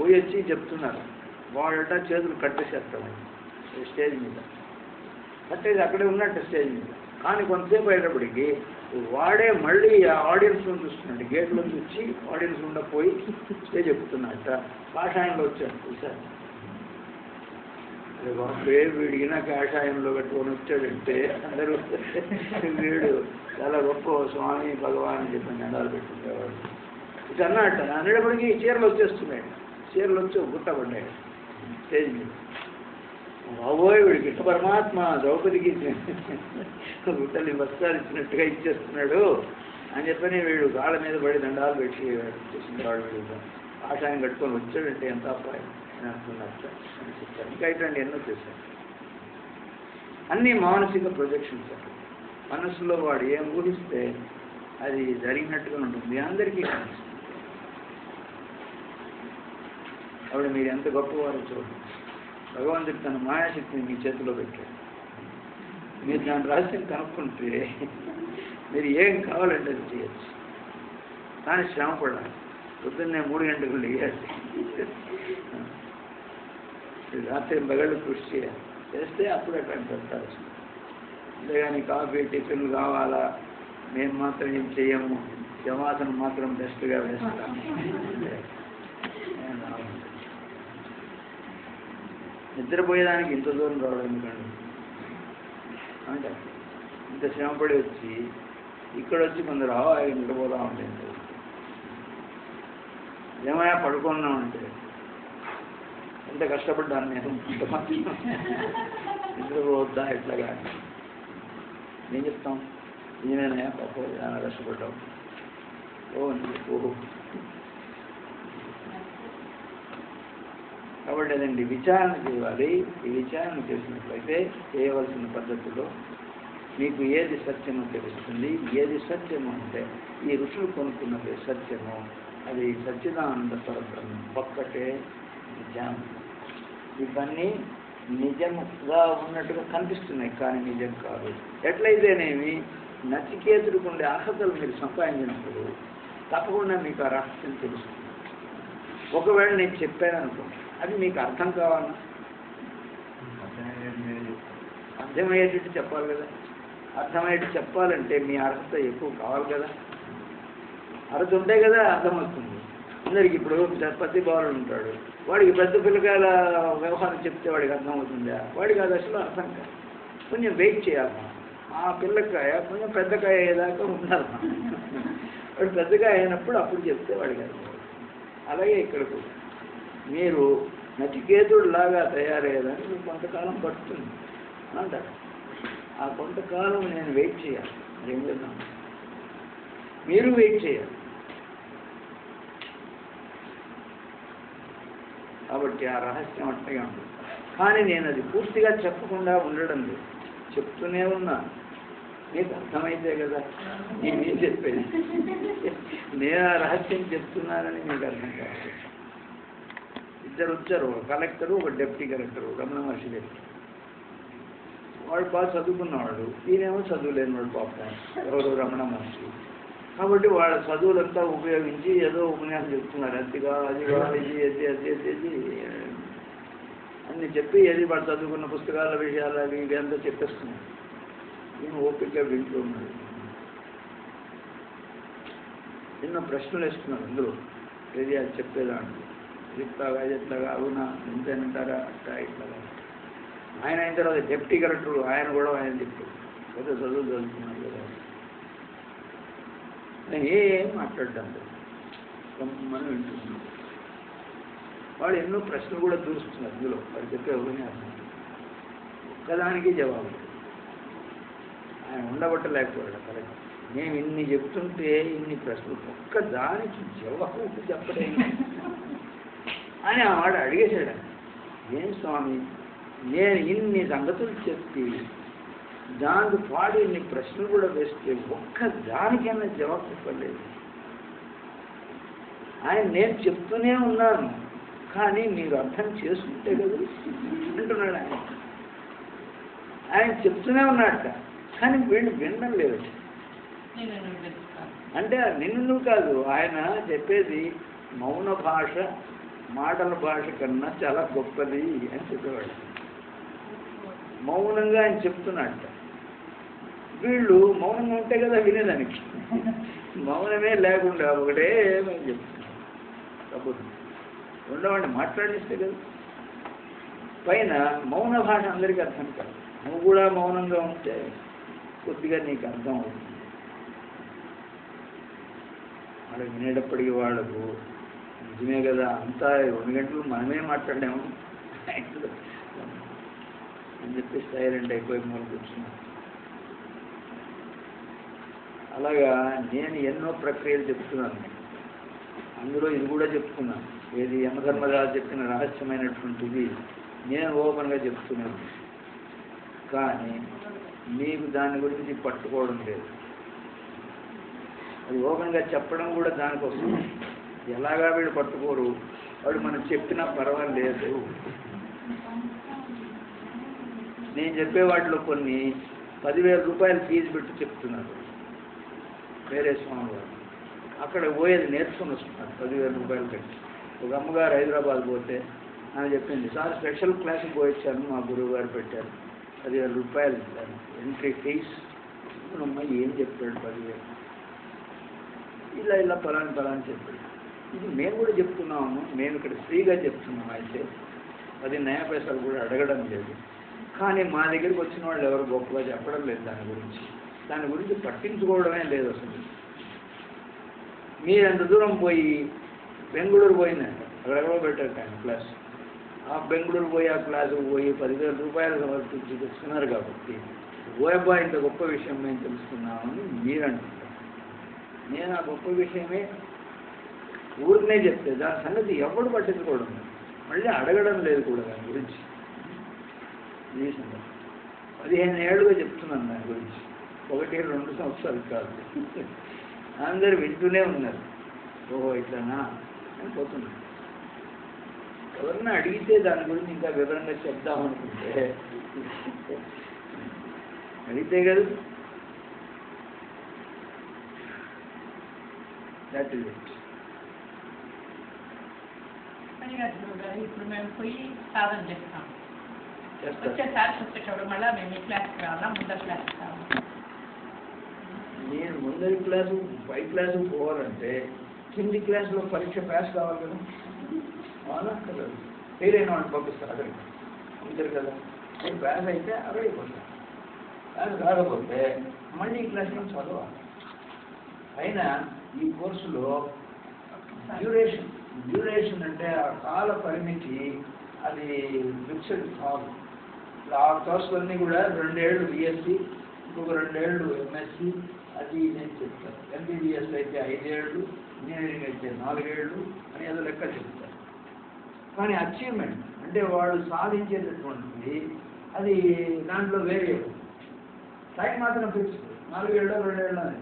పోయి వచ్చి చెప్తున్నారు. వాడట చేతులు కట్టేసేస్తాడు స్టేజ్ మీద, కట్టేసి అక్కడే ఉన్నట్టు స్టేజ్ మీద. కానీ కొంతసేపు అయ్యేటప్పటికి వాడే మళ్ళీ ఆ ఆడియన్స్ నుంచి చూస్తున్నాడు, గేట్లో వచ్చి ఆడియన్స్ ఉండ పోయి స్టేజ్ చెప్తున్నట్ట. కాషాయంలో వచ్చాడు చూసారు. వీడిగినా కాషాయంలో కట్టుకొని వచ్చాడంటే అందరూ వీడు చాలా గొప్ప స్వామి భగవాన్ అని చెప్పి దండాలు పెట్టుకునేవాడు. ఇది అన్నట్ట అనేటప్పటికీ చీరలు వచ్చేస్తున్నాడు, చీరలు వచ్చి గుట్టపడ్డాడు స్టేజ్ మీద. బాబోయ్ వీడికి ఇట్ట పరమాత్మ ద్రౌపదికి గుట్టల్ని వస్త్రాలు ఇచ్చినట్టుగా ఇచ్చేస్తున్నాడు అని చెప్పని వీడు కాళ్ళ మీద పడి దండాలు పెట్టి చేసినవాడు. వీడు కాషాయం కట్టుకొని వచ్చాడంటే ఎంత అపాయం అని అనుకున్నట్టు అని చెప్పారు. ఇంకా ఇట్లాంటి ఎన్నో చేశారు. అన్నీ మానసిక ప్రొజెక్షన్స్. మనసులో వాడు ఏం ఊహిస్తే అది జరిగినట్టుగా ఉంటుంది, అందరికీ కనిపిస్తుంది. అప్పుడు మీరు ఎంత గొప్పవారో చూడండి. భగవంతుడు తన మాయాశక్తిని మీ చేతిలో పెట్టాడు. మీరు దాని రహస్యం కనుక్కుంటే మీరు ఏం కావాలంటే అది చేయొచ్చు. కానీ శ్రమ పడాలి. పొద్దున్నే 3 గంటలకు లేయాలి, రాత్రి బగళ్ళు కృషి చేయాలి. చేస్తే అప్పుడు అట్లాంటి పెట్టాలి. అంతేగాని కాఫీ టిఫిన్లు కావాలా, మేము మాత్రం ఏం చెయ్యము, శవాసనం మాత్రం బెస్ట్గా వేస్తాము. నిద్రపోయేదానికి ఇంత దూరం రావడం ఎందుకండి అంటే ఇంత శ్రమపడి వచ్చి ఇక్కడ వచ్చి కొందరు నిద్రపోదా ఉంటుంది. ఏమయ్యా పడుకున్నామంటే ఎంత కష్టపడ్డాను నేను, నిద్రపోవద్దా ఎట్లాగా ఏం చెప్తాం, నేనేనయ్యా పాప చాలా కష్టపడ్డావు. ఓహో కాబట్టి అదండి విచారణ చేయాలి. ఈ విచారణ చేసినట్లయితే చేయవలసిన పద్ధతిలో మీకు ఏది సత్యమో తెలుస్తుంది. ఏది సత్యము అంటే ఈ ఋషులు కొనుక్కున్నది సత్యము, అది సచ్చిదానంద పరబ్రహ్మం ఒక్కటే నిజం. ఇవన్నీ నిజముగా ఉన్నట్టుగా కనిపిస్తున్నాయి కానీ నిజం కాదు. ఎట్లయితేనేమి నచికేతుడికి ఉండే అర్హతలు మీరు సంపాదించినప్పుడు తప్పకుండా మీకు ఆ రహస్యం తెలుస్తుంది. ఒకవేళ నేను చెప్పాను అనుకోండి, అది మీకు అర్థం కావాలా, అర్థమయ్యేటట్టు చెప్పాలి కదా. అర్థమయ్యేట్టు చెప్పాలంటే మీ అర్హత ఎక్కువ కావాలి కదా. అర్హత ఉంటే కదా అర్థమవుతుంది అందరికి. ఇప్పుడు ప్రతిభావులు ఉంటాడు, వాడికి పెద్ద పిల్లకాయల వ్యవహారం చెప్తే వాడికి అర్థమవుతుందా? వాడికి అది అసలు అర్థం కాదు. కొంచెం వెయిట్ చేయాలి. ఆ పిల్లకాయ కొంచెం పెద్దకాయ అయ్యేదాకా ఉండాలి. వాడు పెద్దకాయ అయినప్పుడు అప్పుడు చెప్తే వాడికి అర్థం. అలాగే ఇక్కడ కూడా మీరు నచికేతుడు లాగా తయారయ్యేదాన్ని మీకు కొంతకాలం పడుతుంది అంటారు. ఆ కొంతకాలం నేను వెయిట్ చేయాలి. ఏం చేద్దాం, మీరు వెయిట్ చేయాలి. కాబట్టి ఆ రహస్యం అట్టగా ఉంటుంది. కానీ నేను అది పూర్తిగా చెప్పకుండా ఉండడం లేదు, చెప్తూనే ఉన్నా. మీకు అర్థమైతే కదా నేను చెప్పేది. నేను ఆ రహస్యం చెప్తున్నానని మీకు అర్థం కావాలి. ఇద్దరు వచ్చారు, ఒక కలెక్టరు, ఒక డిప్యూటీ కలెక్టరు, రమణ మహర్షి దగ్గర. వాడు బాగా చదువుకున్నవాడు, ఈయనేమో చదువులేనివాడు పాపం, ఎవరు రమణ మహర్షి. కాబట్టి వాళ్ళ చదువులంతా ఉపయోగించి ఏదో ఉపన్యాసం చెప్తున్నారు. అతిగా అది ఇది అది అన్ని చెప్పి ఏది వాడు చదువుకున్న పుస్తకాల విషయాలు అవి ఇవి అంతా చెప్పేస్తున్నారు. నేను ఓపికగా వింటూ ఉన్నాడు. ఎన్నో ప్రశ్నలు వేస్తున్నాడు అందులో, ఏది అది చెప్పేదాంట్లో ఇట్లాగా ఎట్లాగా అవునా ఇంతేనంటారా అట్లా ఇట్లాగా. ఆయన అయిన తర్వాత డిప్యూటీ కలెక్టర్ ఆయన కూడా ఆయన చెప్పాడు, ఏదో చదువు చదువుతున్నాడు కదా. నేను ఏం మాట్లాడతాను మనం వింటున్నాం. వాడు ఎన్నో ప్రశ్నలు కూడా దూరుస్తున్నారు అందులో. వాడు చెప్పే ఉపన్యాసం ఒక్కదానికి జవాబు ఆయన ఉండబట్టలేకపోయాడు. కరెక్ట్, నేను ఇన్ని చెప్తుంటే ఇన్ని ప్రశ్నలు ఒక్కదానికి జవాబు చెప్పలేదు అని ఆ వాడు అడిగేశాడు. ఏం స్వామి, నేను ఇన్ని సంగతులు చెప్పి దానికి పాడు ఇన్ని ప్రశ్నలు కూడా వేస్తే ఒక్కదానికైనా జవాబు చెప్పలేదు. ఆయన నేను చెప్తూనే ఉన్నాను కానీ మీరు అర్థం చేసుకుంటే కదా అంటున్నాడు. ఆయన చెప్తూనే ఉన్నాడట కానీ వీళ్ళు వినడం లేదు. అంటే నిన్ను కాదు, ఆయన చెప్పేది మౌన భాష మాటల భాష కన్నా చాలా గొప్పది అని చెప్పేవాడు. మౌనంగా ఆయన చెప్తున్నట్ట. వీళ్ళు మౌనంగా ఉంటే కదా వినేదానికి, మౌనమే లేకుండా ఒకటే చెప్తున్నారు. తప్పదు, ఉండవండి మాట్లాడిస్తే కదా. పైన మౌన భాష అందరికీ అర్థం కాదు. నువ్వు కూడా మౌనంగా ఉంటే కొద్దిగా నీకు అర్థం అవుతుంది. వాళ్ళకి వినేటప్పటికీ వాళ్ళకు నిజమే కదా, అంతా 2 గంటలు మనమే మాట్లాడాము అని చెప్పి సైలెంట్ అయిపోయి మనం కూర్చున్నాం. అలాగా నేను ఎన్నో ప్రక్రియలు చెప్తున్నాను. అందులో ఇది కూడా చెప్తున్నాను. ఏది యమధర్మరాజు చెప్పిన రహస్యమైనటువంటిది నేను ఓపెన్గా చెప్తున్నాను. కానీ మీకు దాని గురించి పట్టుకోవడం లేదు. అది ఓపెన్గా చెప్పడం కూడా దానికోసం. ఎలాగా వీళ్ళు పట్టుకోరు, వాడు మనం చెప్పినా పర్వాలేదు. నేను చెప్పే వాటిలో కొన్ని 10,000 రూపాయలు ఫీజు పెట్టి చెప్తున్నారు వేరే స్వామి వారు. అక్కడ పోయేది నేర్చుకుని వస్తున్నారు 10,000 రూపాయలు పెట్టి. ఒక అమ్మగారు హైదరాబాద్ పోతే ఆమె చెప్పింది, సార్ స్పెషల్ క్లాస్కి పోయించాను, మా గురువు గారు పెట్టారు, 10,000 రూపాయలు ఇచ్చాను ఎంట్రీ ఫీజ్. అమ్మాయి ఏం చెప్పాడు 10,000, ఇలా పలాని చెప్పాడు. ఇది మేము కూడా చెప్తున్నాము, మేము ఇక్కడ ఫ్రీగా చెప్తున్నాము. అయితే 10 నయా పైసలు కూడా అడగడం లేదు. కానీ మా దగ్గరికి వచ్చిన వాళ్ళు ఎవరు గొప్పగా చెప్పడం లేదు దాని గురించి పట్టించుకోవడమే లేదు అసలు. మీరు అంత దూరం పోయి బెంగళూరు పోయిందంట, అక్కడెక్కడో పెట్టారు ఆయన క్లాస్. ఆ బెంగళూరు పోయి ఆ క్లాసుకు పోయి 10,000 రూపాయలు సమర్పించి తెచ్చుకున్నారు. కాబట్టి ఓయబ్బా ఇంత గొప్ప విషయం మేము తెలుసుకున్నామని మీరు అంటున్నారు. నేను ఆ గొప్ప విషయమే ఊరినే చెప్తే దాని సంగతి ఎవడు పట్టించుకోవడం, మళ్ళీ అడగడం లేదు కూడా దాని గురించి. ఈ సంగతి 15 ఏళ్ళుగా చెప్తున్నాను దాని గురించి, 1-2 సంవత్సరాలు కాదు. అందరూ వింటూనే ఉన్నారు. ఓహో ఇట్లానా అని పోతున్నారు. ఎవరన్నా అడిగితే దాని గురించి ఇంకా వివరంగా చెప్దామనుకుంటే అడిగితే కదా. That is it. ఇప్పుడు మేము పోయి సాధన చేస్తాం, వచ్చేసారి వచ్చేటప్పుడు మళ్ళీ మేము ఈ క్లాస్కి రావాలా, ముందర క్లాస్కి రావాలా? నేను ముందరి క్లాసు పై క్లాసు పోవాలంటే కింది క్లాసులో పరీక్ష పాస్ కావాలి కదా. అవునా కదా, ఫెయిల్ అయిన వాళ్ళు పంపిస్తారు అక్కడికి, ఉంటారు కదా. నేను పాస్ అయితే అక్కడికి పోతాను, పాస్ కాకపోతే మళ్ళీ ఈ క్లాస్లో చదవాలి. అయినా ఈ కోర్సులో డ్యూరేషన్ అంటే ఆ కాల పరిమితి అది ఫిక్స్డ్ కాదు. ఆ కోర్సులన్నీ కూడా 2 ఏళ్ళు బిఎస్సి, ఇంకొక 2 ఏళ్ళు ఎంఎస్సి, అది నేను చెప్తాను. ఎంబీబీఎస్ అయితే 5 ఏళ్ళు, ఇంజనీరింగ్ అయితే 4 ఏళ్ళు అని ఏదో లెక్క చెప్తారు. కానీ అచీవ్మెంట్ అంటే వాళ్ళు సాధించేటటువంటిది అది దాంట్లో వేరియబుల్. టైం మాత్రం ఫిక్స్, 4 ఏళ్ళు 2 ఏళ్ళు అని.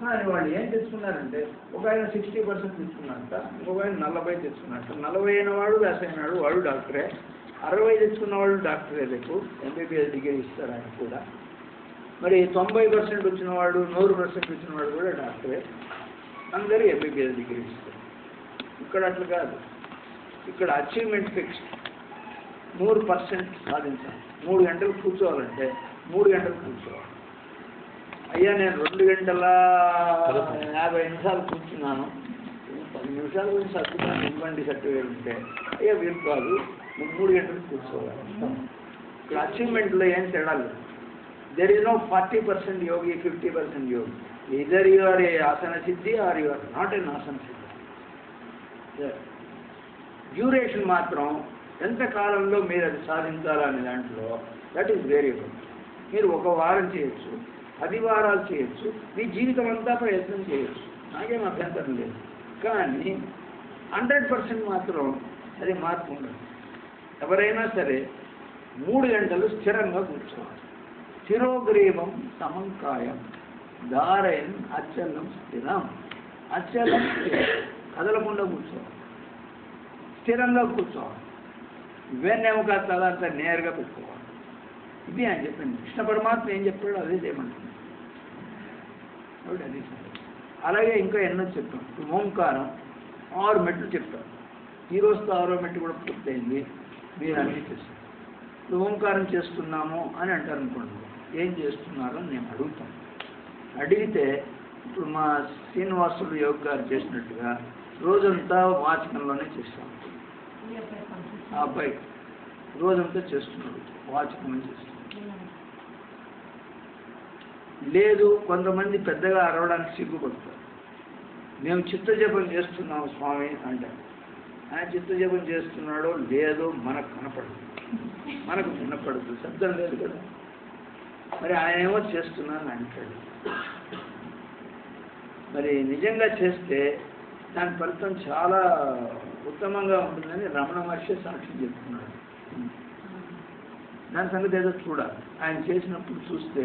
కానీ వాళ్ళు ఏం తెచ్చుకున్నారంటే ఒక ఆయన 60% తెచ్చుకున్నట్ట, ఇంకొక ఆయన 40 తెచ్చుకున్నట్ట. 40 అయిన వాడు వ్యాస అయినాడు, వాడు డాక్టరే. 60 తెచ్చుకున్న వాళ్ళు డాక్టరే, రేపు ఎంబీబీఎస్ డిగ్రీ ఇస్తారు ఆయన కూడా. మరి 90% వచ్చిన వాడు, 100% వచ్చిన వాడు కూడా డాక్టరే, అందరూ ఎంబీబీఎస్ డిగ్రీ ఇస్తారు. ఇక్కడ అట్లా కాదు. ఇక్కడ అచీవ్మెంట్ ఫిక్స్డ్. 100% సాధించాలి. 3 గంటలు కూర్చోవాలంటే 3 గంటలు కూర్చోవాలి. అయ్యా నేను 2 గంటల 50 నిమిషాలు కూర్చున్నాను, 10 నిమిషాల గురించి సర్దుకున్నాను, ఇవ్వండి సర్టిఫికేట్ ఉంటే, అయ్యా వీలు కాదు, 3 గంటలు కూర్చోవాలి. ఇక్కడ అచీవ్మెంట్లో ఏం తేడాలి. There is no 40% yogi, 50% yogi. Either you are a asana siddhi or you are not an asana siddhi. Duration మాత్రం ఎంత కాలంలో మీరు అది సాధించాలనే దాంట్లో దట్ ఈస్ వేరియబుల్. మీరు 1 వారం చేయొచ్చు, 10 వారాలు చేయొచ్చు, మీ జీవితం అంతా ప్రయత్నం చేయొచ్చు, నాకేం అభ్యంతరం లేదు. కానీ 100% మాత్రం అది మార్పు ఉండదు. ఎవరైనా సరే 3 గంటలు స్థిరంగా కూర్చోవాలి. స్థిరోగ్రీవం సమంకాయం దారయన్ అచలం స్థిరం. అచలం కదలకుండా కూర్చోవాలి, స్థిరంగా కూర్చోవాలి. వెన్నెముక తలంతా నేరుగా పెట్టుకోవాలి. ఇది ఆయన చెప్పింది. కృష్ణ పరమాత్మ ఏం చెప్పాడో అదే చేయమంటుంది. అది అలాగే ఇంకా ఎన్నో చెప్తాం. ఓంకారం 6 మెట్లు చెప్తాం. ఈ రోజుతో 6వ మెట్టు కూడా పూర్తయింది. మీరు అన్నీ చేస్తారు. ఇప్పుడు ఓంకారం చేస్తున్నాము అని అంటారు అనుకోండి, ఏం చేస్తున్నారు అని నేను అడుగుతాను. అడిగితే ఇప్పుడు మా శ్రీనివాసులు యోగ్ గారు చేసినట్టుగా రోజంతా వాచకంలోనే చేస్తాం. ఆ అబ్బాయి రోజంతా చేస్తున్నాడు, వాచకం చేస్తున్నాడు. లేదు, కొంతమంది పెద్దగా అరవడానికి సిగ్గుపడతారు. మేము చిత్తజపం చేస్తున్నాము స్వామి అంటారు. ఆయన చిత్తజపం చేస్తున్నాడో లేదో మనకు కనపడదు, మనకు వినపడదు, శబ్దం లేదు కదా. మరి ఆయన ఏమో చేస్తున్నాను అంటాడు. మరి నిజంగా చేస్తే దాని ఫలితం చాలా ఉత్తమంగా ఉంటుందని రమణ మహర్షి సాక్ష్యం చెప్తున్నాడు. దాని సంగతి ఏదో చూడాలి. ఆయన చేసినప్పుడు చూస్తే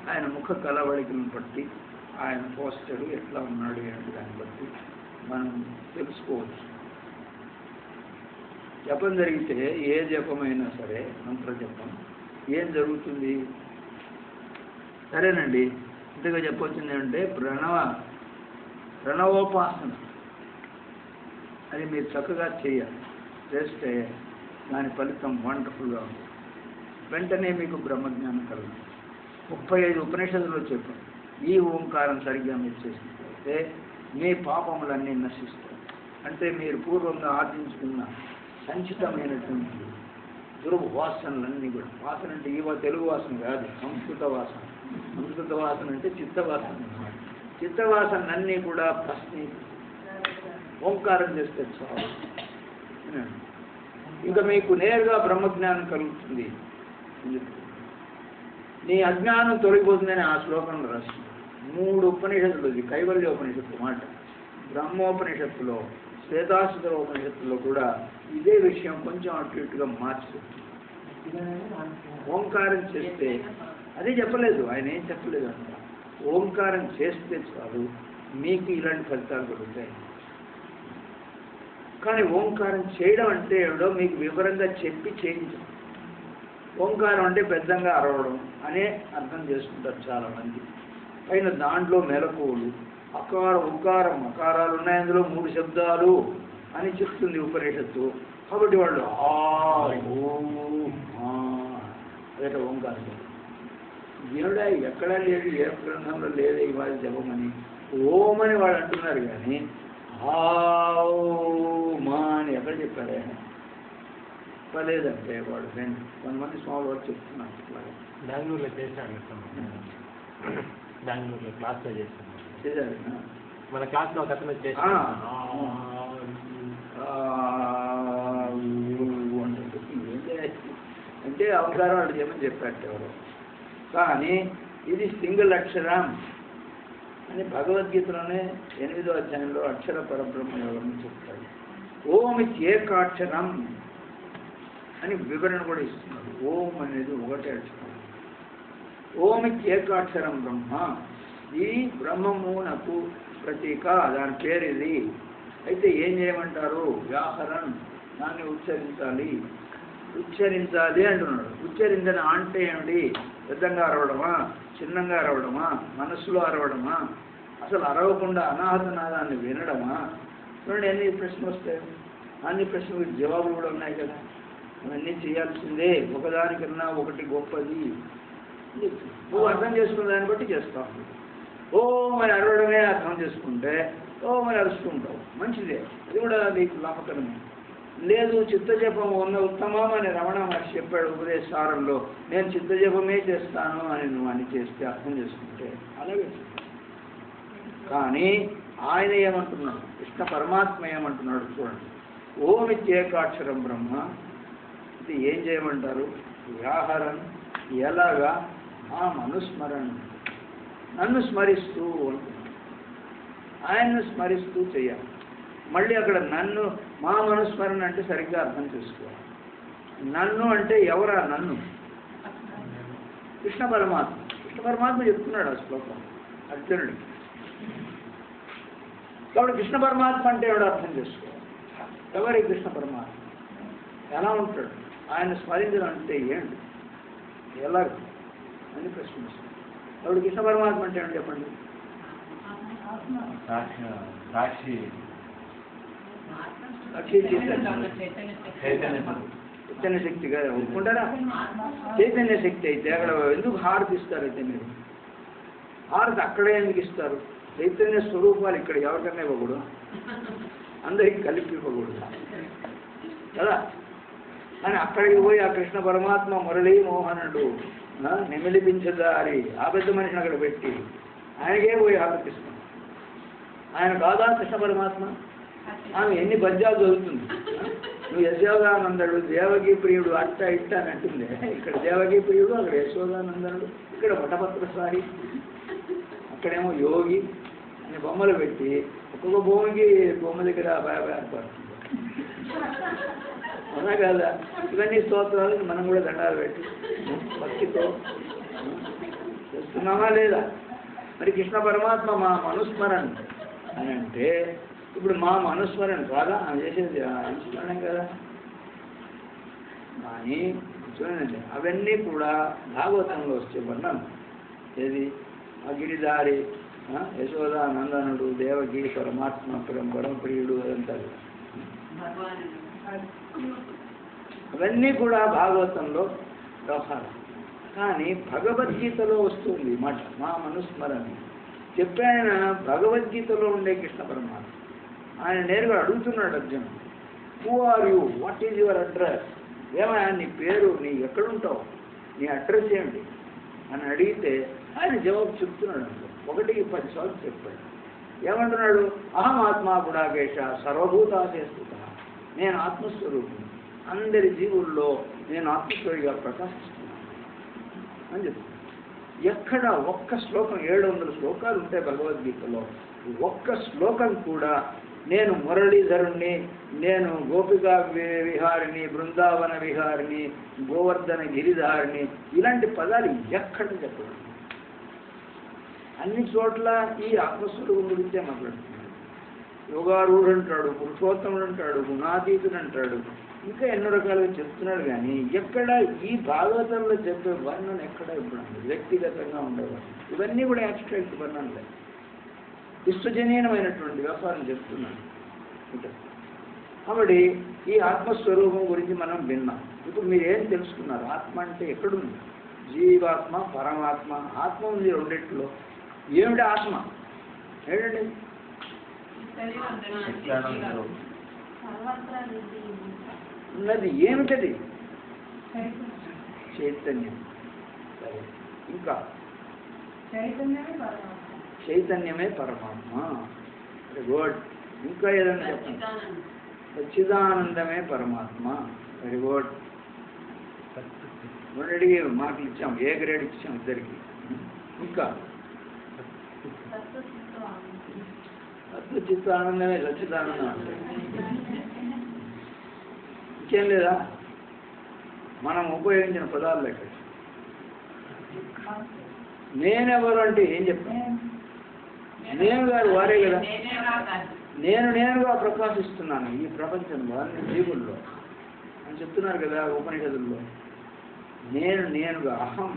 ఆయన ముఖ కలవడికలను బట్టి, ఆయన పోస్టరు ఎట్లా ఉన్నాడు ఏంటి దాన్ని బట్టి మనం తెలుసుకోవచ్చు. జపం జరిగితే ఏ జపమైనా సరే, మంత్ర జపం ఏం జరుగుతుంది? సరేనండి, ఇంతగా చెప్పొచ్చింది ఏమంటే ప్రణవోపాసన అది మీరు చక్కగా చేయాలి. చేస్తే దాని ఫలితం వండర్ఫుల్గా ఉంటుంది. వెంటనే మీకు బ్రహ్మజ్ఞానం కలుగుతుంది. 35 ఉపనిషత్తులు చెప్పారు. ఈ ఓంకారం సరిగ్గా మీరు చేసినట్లయితే మీ పాపములన్నీ నశిస్తాయి. అంటే మీరు పూర్వంగా ఆర్జించుకున్న సంచితమైనటువంటి దుర్వాసనలన్నీ కూడా, వాసన అంటే ఈ తెలుగు వాసన కాదు, సంస్కృత వాసన. సంస్కృత వాసన అంటే చిత్తవాసన అన్నమాట. చిత్తవాసనలన్నీ కూడా ప్రశ్న ఓంకారం చేస్తే చాలు. ఇంకా మీకు నేరుగా బ్రహ్మజ్ఞానం కలుగుతుంది. నీ అజ్ఞానం తొలగిపోతుందని ఆ శ్లోకంలో రాసింది. 3 ఉపనిషత్తులు, ఇది కైవల్య ఉపనిషత్తు మాట. బ్రహ్మోపనిషత్తులో, శ్వేతాశ్వత ఉపనిషత్తులో కూడా ఇదే విషయం కొంచెం అటు ఇటుగా మార్చుతుంది. ఓంకారం చేస్తే అదే చెప్పలేదు, ఆయన ఏం చెప్పలేదు అంట. ఓంకారం చేస్తే చాలు మీకు ఇలాంటి ఫలితాలు దొరుకుతాయి. కానీ ఓంకారం చేయడం అంటే ఏమిటో మీకు వివరంగా చెప్పి చేయించడం. ఓంకారం అంటే పెద్దంగా అరవడం అనే అర్థం చేసుకుంటారు చాలామంది. పైన దాంట్లో మెలకువలు, అకారం, ఉకారం, అకారాలు ఉన్నాయి, అందులో 3 శబ్దాలు అని చెప్తుంది ఉపనిషత్తు. కాబట్టి వాళ్ళు అదే ఓంకారం. దేవుడా ఎక్కడా లేదు, ఏ గ్రంథంలో లేదు ఇవాళ జపమని, ఓమని వాళ్ళు అంటున్నారు. కానీ మా అని ఎక్కడ చెప్పారు ఆయన? చెప్పలేదంటే వాడు ఫ్రెండ్ కొంతమంది స్వామి వాడు చెప్తున్నారు. బెంగళూరులో చేశాను, బెంగళూరులో క్లాస్లో చేశాను. చేశారు మన క్లాస్లో ఒక అతను చేశాను. అంటే అవతారం వాడు చేయమని చెప్పాడు ఎవరు. కానీ ఇది సింగిల్ అక్షరం అని భగవద్గీతలోనే 8వ అధ్యాయంలో అక్షర పరబ్రహ్మ యోగం చెప్తాడు. ఓం ఏకాక్షరం అని వివరణ కూడా ఇస్తున్నాడు. ఓం అనేది ఒకటే అక్షరం. ఓం ఏకాక్షరం బ్రహ్మ, ఈ బ్రహ్మమునకు ప్రతీక, దాని పేరు ఇది. అయితే ఏం చేయమంటారు? వ్యాకరణం, దాన్ని ఉచ్చరించాలి అంటున్నాడు. ఉచ్చరించని అంటే ఏమిటి? పెద్దంగా అరవడమా, చిన్నంగా అరవడమా, మనస్సులో అరవడమా, అసలు అరవకుండా అనాహత నాదాన్ని వినడమా? చూడండి ఎన్ని ప్రశ్నలు వస్తాయి. అన్ని ప్రశ్నలకు జవాబులు కూడా ఉన్నాయి కదా. అవన్నీ చేయాల్సిందే, ఒకదానికన్నా ఒకటి గొప్పది. నువ్వు అర్థం చేసుకున్న దాన్ని బట్టి చేస్తావు. ఓ మరి అరవడమే అర్థం చేసుకుంటే ఓ మరి అరుచుకుంటావు, మంచిదే, అది కూడా నీకు లాభకరమే. లేదు చిత్తజపం ఉన్న ఉత్తమం అని రమణ మహర్షి చెప్పాడు ఉపదేశారంలో, నేను చిత్తజపమే చేస్తాను అని నువ్వు అని చేస్తే అర్థం చేసుకుంటే అలాగే. కానీ ఆయన ఏమంటున్నాడు, కృష్ణ పరమాత్మ ఏమంటున్నాడు చూడండి. ఓమిత్యేకాక్షరం బ్రహ్మ, ఇది ఏం చేయమంటారు? వ్యాహరణ, ఎలాగా? ఆ మనుస్మరణ, నన్ను స్మరిస్తూ అంటున్నాడు. ఆయన్ను స్మరిస్తూ చేయాలి. మళ్ళీ అక్కడ నన్ను, మా మనుస్మరణ అంటే సరిగ్గా అర్థం చేసుకోవాలి. నన్ను అంటే ఎవరా? నన్ను కృష్ణ పరమాత్మ. కృష్ణ పరమాత్మ చెప్తున్నాడు ఆ శ్లోకం అర్జునుడికి. కాబట్టి కృష్ణ పరమాత్మ అంటే ఎవడో అర్థం చేసుకోవాలి. ఎవరి కృష్ణ పరమాత్మ? ఎలా ఉంటాడు? ఆయన స్మరించడం అంటే ఏంటి, ఎలా అని ప్రశ్నిస్తాడు. కాబట్టి కృష్ణ పరమాత్మ అంటే ఏంటి చెప్పండి? సాక్షి సాక్షి చైతన్యం చైతన్య శక్తిగా ఒప్పుకుంటారా? చైతన్య శక్తి అయితే అక్కడ ఎందుకు హారతి ఇస్తారు? అయితే మీరు హారతి అక్కడే ఎందుకు ఇస్తారు? చైతన్య స్వరూపాలు ఇక్కడ ఎవరికన్నా ఇవ్వకూడదు, అందరికి కలిపి ఇవ్వకూడదు కదా. కానీ అక్కడికి పోయి ఆ కృష్ణ పరమాత్మ మురళీ మోహనుడు నిమిలిపించదారి ఆ పెద్ద మనిషిని అక్కడ పెట్టి ఆయనకే పోయి హారతిస్తాం. ఆయన కాదా కృష్ణ పరమాత్మ? ఆమె ఎన్ని పద్యాలు చదువుతుంది. నువ్వు యశోదానందుడు దేవకీ ప్రియుడు అట్ట ఇట్ట అని అంటుంది. ఇక్కడ దేవకీ ప్రియుడు, అక్కడ యశోదానందనుడు, ఇక్కడ వటపత్రసారి, అక్కడేమో యోగి అని బొమ్మలు పెట్టి ఒక్కొక్క బొమ్మ దగ్గర ఏర్పడుతుంది. అవునా కదా? ఇవన్నీ స్తోత్రాలు మనం కూడా దండాలు పెట్టి భక్తితో చేస్తున్నామా లేదా? మరి కృష్ణ పరమాత్మ మా మనుస్మరణ అని అంటే ఇప్పుడు మా మనుస్మరణ కాదా ఆమె చేసేది? అనుస్మరణం కదా. కానీ చూడండి, అవన్నీ కూడా భాగవతంలో వచ్చే వర్ణం. ఏది? ఆ గిరిదారి, యశోదానందనుడు, దేవకి పరమాత్మ పరమప్రియుడు అదంతా అవన్నీ కూడా భాగవతంలో వ్యవహారం. కానీ భగవద్గీతలో వస్తుంది మాట మా మనుస్మరణ. చెప్పాయన భగవద్గీతలో ఉండే కృష్ణ పరమాత్మ. ఆయన నేరుగా అడుగుతున్నాడు Arjun, who are you, what is your address? ఏమయ్యా నీ పేరు, నీ ఎక్కడుంటావు, నీ అడ్రస్ ఏమిటి అని అడిగితే ఆయన జవాబు చెప్తున్నాడు. 1కి 10 సార్లు చెప్పాడు. ఏమంటున్నాడు? అహం ఆత్మా గుడాకేశ సర్వభూతాశేస్తుత, నేను ఆత్మస్వరూపుని, అందరి జీవుల్లో నేను ఆత్మస్వరిగా ప్రకాశిస్తున్నాను అని చెప్తున్నాను. ఎక్కడ ఒక్క శ్లోకం, 700 శ్లోకాలు ఉంటాయి భగవద్గీతలో, ఒక్క శ్లోకం కూడా నేను మురళీధరుణ్ణి, నేను గోపికా విహారిని, బృందావన విహారిని, గోవర్ధన గిరిధారిని, ఇలాంటి పదాలు ఎక్కడ చెప్పడం. అన్ని చోట్ల ఈ ఆత్మస్వరూపం గురించే మాట్లాడుతున్నాడు. యోగారూఢుడు అంటాడు, పురుషోత్తముడు అంటాడు, గుణాతీతుడు అంటాడు, ఇంకా ఎన్నో రకాలుగా చెప్తున్నాడు. కానీ ఎక్కడ ఈ భాగవతంలో చెప్పే వర్ణన ఎక్కడ ఇవ్వడం, వ్యక్తిగతంగా ఉండేవాడు. ఇవన్నీ కూడా యాబ్స్ట్రాక్ట్ వర్ణనలే, విశ్వజనీయమైనటువంటి వ్యవహారం చెప్తున్నాడు. కాబట్టి ఈ ఆత్మస్వరూపం గురించి మనం విన్నాం. ఇప్పుడు మీరు ఏం తెలుసుకున్నారు? ఆత్మ అంటే ఎక్కడుంది? జీవాత్మ, పరమాత్మ. ఆత్మ ఉంది రెండిట్లో. ఏమిటి ఆత్మ? ఏంటండి? ఉన్నది ఏమిటది? చైతన్యం. సరే, ఇంకా చైతన్యమే పరమాత్మ. Very good. ఇంకా ఏదైనా చెప్పండి. సచ్చిదానందమే పరమాత్మ. Very good. మొన్నటికి మార్కులు ఇచ్చాం, ఏ గ్రేడ్ ఇచ్చాం ఇద్దరికి. ఇంకా సత్చిత్త ఆనందమే సచ్చిదానందం అంటే ఇంకేం లేదా? మనం ఉపయోగించిన పదాలు ఎక్కడ? నేనెవరు అంటే ఏం చెప్తాను? నేను గారు వారే కదా. నేనుగా ప్రకాశిస్తున్నాను ఈ ప్రపంచంలో, అన్ని జీవుల్లో అని చెప్తున్నారు కదా ఉపనిషదుల్లో. నేనుగా అహం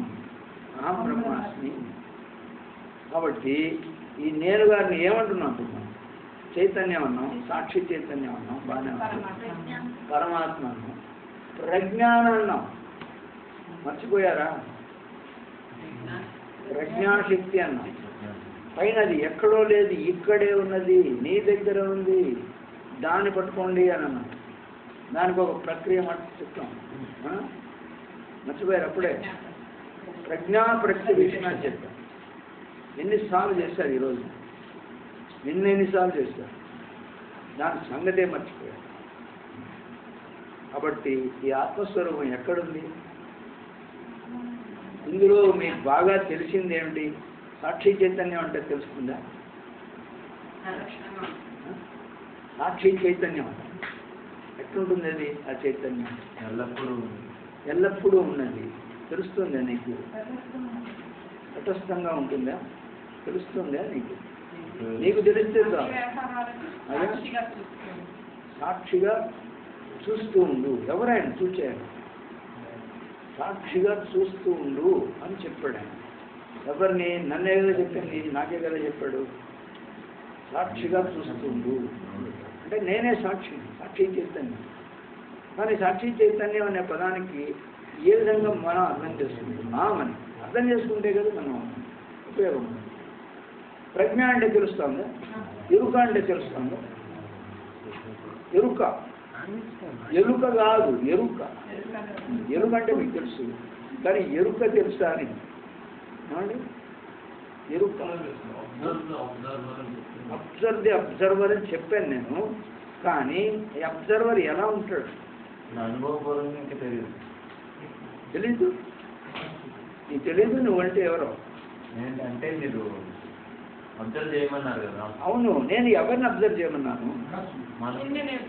బ్రహ్మాస్మి. కాబట్టి ఈ నేను గారిని ఏమంటున్నాం? చైతన్యం అన్నాం, సాక్షి చైతన్యం అన్నాం, బాగానే ఉన్నాం. పరమాత్మ అన్నాం, ప్రజ్ఞానం అన్నాం. మర్చిపోయారా? ప్రజ్ఞాశక్తి అన్నాం. పైన అది ఎక్కడో లేదు, ఇక్కడే ఉన్నది, నీ దగ్గర ఉంది, దాన్ని పట్టుకోండి అని అన్నాం. దానికి ఒక ప్రక్రియ చెప్తాం. మర్చిపోయారు అప్పుడే. ప్రజ్ఞా ప్రత్యవేక్షణ అని చెప్తాం. ఎన్నిసార్లు చేశారు ఈరోజు? ఎన్నిసార్లు చేశారు? దాని సంగతే మర్చిపోయారు. కాబట్టి ఈ ఆత్మస్వరూపం ఎక్కడుంది? ఇందులో మీకు బాగా తెలిసింది ఏమిటి? సాక్షి చైతన్యం అంటే తెలుస్తుందా? సాక్షి చైతన్యం ఎట్లుంటుంది అది? ఆ చైతన్యం ఎల్లప్పుడూ ఉన్నది. తెలుస్తుందా నీకు? తటస్థంగా ఉంటుందా? తెలుస్తుందా నీకు? నీకు తెలిస్తే సాక్షిగా చూస్తూ ఉండు. ఎవరైనా చూచారు? సాక్షిగా చూస్తూ ఉండు అని చెప్పాడు ఆయన. ఎవరిని? నన్నే కదా చెప్పింది, నాకే కదా చెప్పాడు. సాక్షిగా చూస్తూ ఉండు. అంటే నేనే సాక్షి చైతన్యం. కానీ సాక్షి చైతన్యం అనే పదానికి ఏ విధంగా మనం అర్థం చేసుకుంటున్నాం అని అర్థం చేసుకుంటే కదా మనం ఉపయోగం. ప్రజ్ఞ అంటే తెలుస్తాము, ఎరుక అంటే తెలుస్తాము. ఎరుక కాదు, ఎరుక అంటే మీకు తెలుసు, కానీ ఎరుక తెలుసా అని ఏమండి? ఎరుక అబ్జర్వర్ అని చెప్పాను నేను, కానీ అబ్జర్వర్ ఎలా ఉంటాడు అనుభవపూర్వకంగా ఇంకా తెలియదు. తెలీదు. నీకు తెలీదు నువ్వంటే ఎవరో. అంటే మీరు అబ్జర్వ్ చేయమన్నారు కదా. అవును, నేను ఎవరిని అబ్జర్వ్ చేయమన్నాను?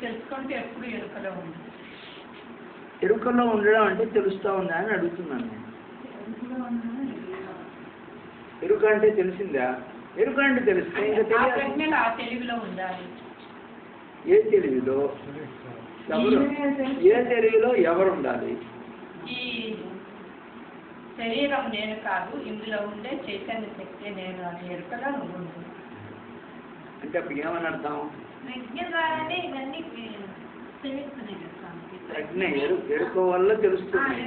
తెలుసుకుంటే ఎప్పుడు ఎరుకలో ఉంది. ఎరుకలో ఉండడం అంటే తెలుస్తా ఉందా అని అడుగుతున్నాను నేను. ఎరుక అంటే తెలిసిందా? ఎరుక అంటే తెలిస్తే ఇంకా తెలియదు. ఆ తెలివిలో ఉండాలి. ఏ తెలివిలో ఎవరు? ఏ తెలివిలో ఎవరు ఉండాలి? ఈ శరీరం నేను కాదు, ఇందులో ఉండే చైతన్య శక్తి నేను అని ఎరుకగా నువ్వు ఉంది. అంటే అప్పుడు ఏమని అర్థం? ప్రజ్ఞ ఎరుక వల్ల తెలుస్తున్నాయి.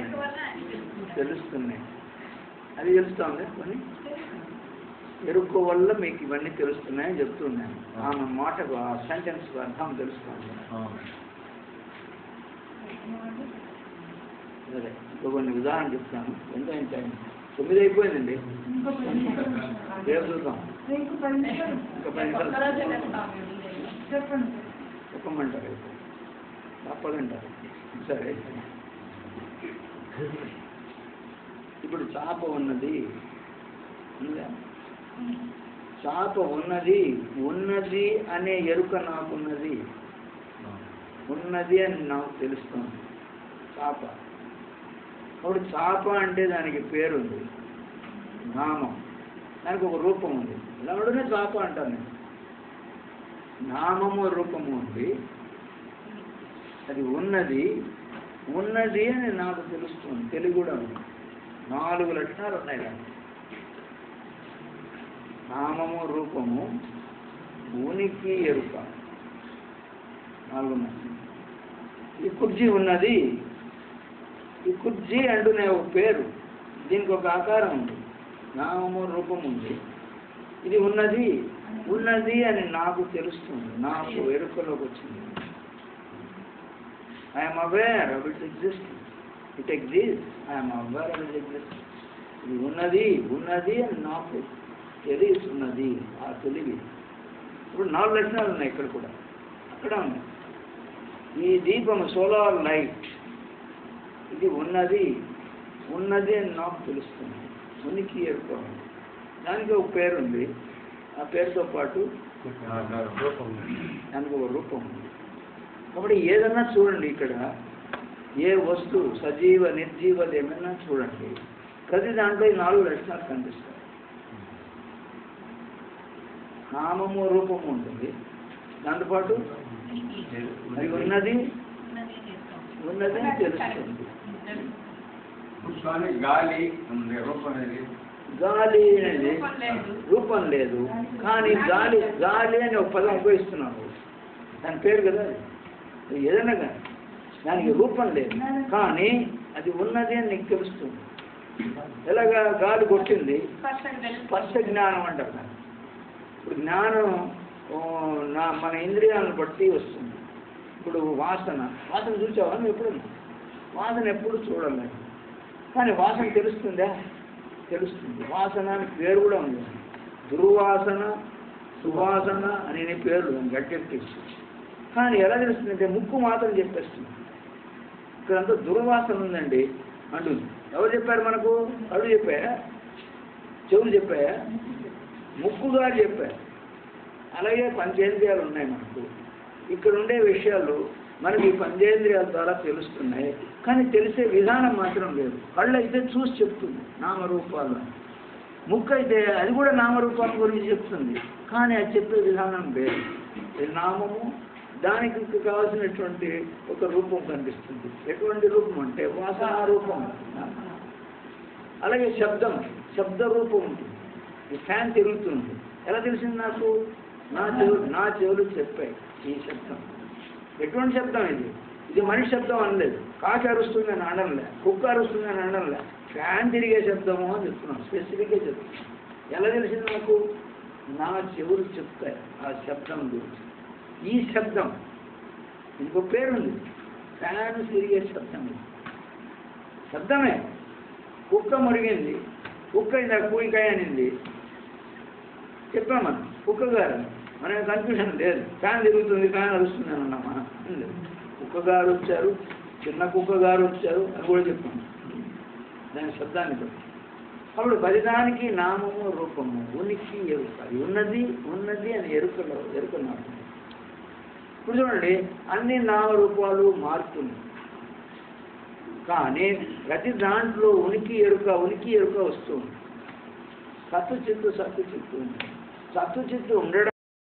అది తెలుస్తుంది కొన్ని. ఎరుక వల్ల మీకు ఇవన్నీ తెలుస్తున్నాయని చెప్తున్నాను. ఆమె మాటకు ఆ సెంటెన్స్ అర్థం తెలుస్తుంది. సరే, ఇంకో కొన్ని ఉదాహరణ చెప్తాను. ఎంత టైం? 9 అయిపోయిందండి. రేపు చూద్దాం. ఇంకా 10 నిమిషాలు చెప్పమంటారు, తప్పదంటారు. సరే, ఇప్పుడు చాప ఉన్నది, చాప ఉన్నది అనే ఎరుక నాకున్నది, ఉన్నది అని నాకు తెలుస్తుంది. చాప అప్పుడు చాప అంటే దానికి పేరుంది, నామం, దానికి ఒక రూపం ఉంది. ఇలా ఉండనే చాప అంటాను నేను. నామము రూపము ఉంది, అది ఉన్నది అని నాకు తెలుస్తుంది. తెలివి కూడా ఉంది. 4 లక్షణాలు ఉన్నాయి దానికి. నామము రూపము ఉనికి ఎరుక 4 ఉన్నాయి. ఈ కుర్జీ ఉన్నది, ఈ కుర్జీ అంటూనే ఒక పేరు, దీనికి ఒక ఆకారం ఉంది, నామము రూపం ఉంది. ఇది ఉన్నది అని నాకు తెలుస్తుంది, నాకు ఎరుకలోకి వచ్చింది. I'm aware of it's existence. It exist, I'm aware of it's existence. ఇది ఉన్నది అని నాకు తెలుస్తున్నది, ఆ తెలివి. ఇప్పుడు 4 లక్షణాలు ఉన్నాయి ఇక్కడ కూడా, అక్కడ ఉన్నాయి. ఈ దీపము సోలార్ లైట్, ఇది ఉన్నది అని నాకు తెలుస్తుంది, ఉనికి ఎరుక. దానికి ఒక పేరు ఉంది, ఆ పేరుతో పాటు దానికి ఒక రూపం ఉంది. కాబట్టి ఏదన్నా చూడండి, ఇక్కడ ఏ వస్తువు సజీవ నిర్జీవది ఏమైనా చూడండి, ప్రతి దాంట్లో ఈ 4 లక్షణాలు కనిపిస్తాయి. నామము రూపము ఉంటుంది, దాంతోపాటు అది ఉన్నది అని తెలుస్తుంది. గాలి అనేది రూపం లేదు, కానీ గాలి అని ఒక పదం ఉపయోగిస్తున్నాను, దాని పేరు కదా. అది ఏదైనా కానీ దానికి రూపం లేదు, కానీ అది ఉన్నది అని నీకు తెలుస్తుంది. ఎలాగా? గాలి కొట్టింది, స్పర్శ జ్ఞానం అంటారు. ఇప్పుడు జ్ఞానం మన ఇంద్రియాలను బట్టి వస్తుంది. ఇప్పుడు వాసన చూసావా నువ్వు? ఎప్పుడన్నా వాసన ఎప్పుడు చూడలేదు, కానీ వాసన తెలుస్తుందా? తెలుస్తుంది. వాసన అని పేరు కూడా ఉంది, దుర్వాసన, సువాసన అనే పేర్లు అడ్జెక్టివ్స్. కానీ ఎలా తెలుస్తుందంటే ముక్కు మాత్రం చెప్పేస్తుంది. ఇక్కడంతా దుర్వాసన ఉందండి అంటుంది. ఎవరు చెప్పారు మనకు? అడుగు చెప్పాయా? చెవులు చెప్పాయా? ముక్కుగా చెప్పారు. అలాగే పంచేంద్రియాలు ఉన్నాయి మనకు. ఇక్కడ ఉండే విషయాలు మనకి పంచేంద్రియాల ద్వారా తెలుస్తున్నాయి, కానీ తెలిసే విధానం మాత్రం లేదు. కళ్ళు అయితే చూసి చెప్తుంది నామరూపాలు, ముక్కు అయితే అది కూడా నామరూపాల గురించి చెప్తుంది, కానీ అది చెప్పే విధానం వేరు. నామము, దానికి కావాల్సినటువంటి ఒక రూపం కనిపిస్తుంది. ఎటువంటి రూపం అంటే వాసన రూపం. అలాగే శబ్ద రూపం ఉంటుంది. ఈ ఫ్యాన్ తిరుగుతుంది, ఎలా తెలిసింది నాకు? నా చెవులు చెప్పాయి ఈ శబ్దం. ఎటువంటి శబ్దం ఇది? ఇది మనిషి శబ్దం అనలేదు, కాకి అరుస్తుంది అని అనడంలే, కుక్క అరుస్తుంది అని అనడంలే, ఫ్యాన్ తిరిగే శబ్దము అని చెప్తున్నాం, స్పెసిఫిక్గా చెప్తున్నాం. ఎలా తెలిసింది నాకు? నా చెవులు చెప్తాయి ఆ శబ్దం గురించి. ఈ శబ్దం ఇంకో పేరుంది, ఫ్యాన్ తిరిగే శబ్దం. శబ్దమే. కుక్క మురిగింది, కుక్క ఇందాక కూయికాయ అనింది, చెప్పాం మనం కుక్క గారు, మనకి కన్ఫ్యూషన్ లేదు. ఫ్యాన్ తిరుగుతుంది, ఫ్యాన్ అరుస్తుంది అని అన్నామా? కుక్క గారు వచ్చారు, చిన్న కుక్క గారు వచ్చారు అని కూడా చెప్పాం దాని శబ్దాన్ని బట్టి. అప్పుడు ప్రతిదానికి నామము రూపము, ఉనికి ఎరుక, ఉన్నది అని ఎరుకున్నారు. ఇప్పుడు చూడండి, అన్ని నామరూపాలు మారుతుంది, కానీ ప్రతి దాంట్లో ఉనికి ఎరుక వస్తుంది. సత్తు చిత్తు ఉంది. సత్తు చిత్తు ఉండడం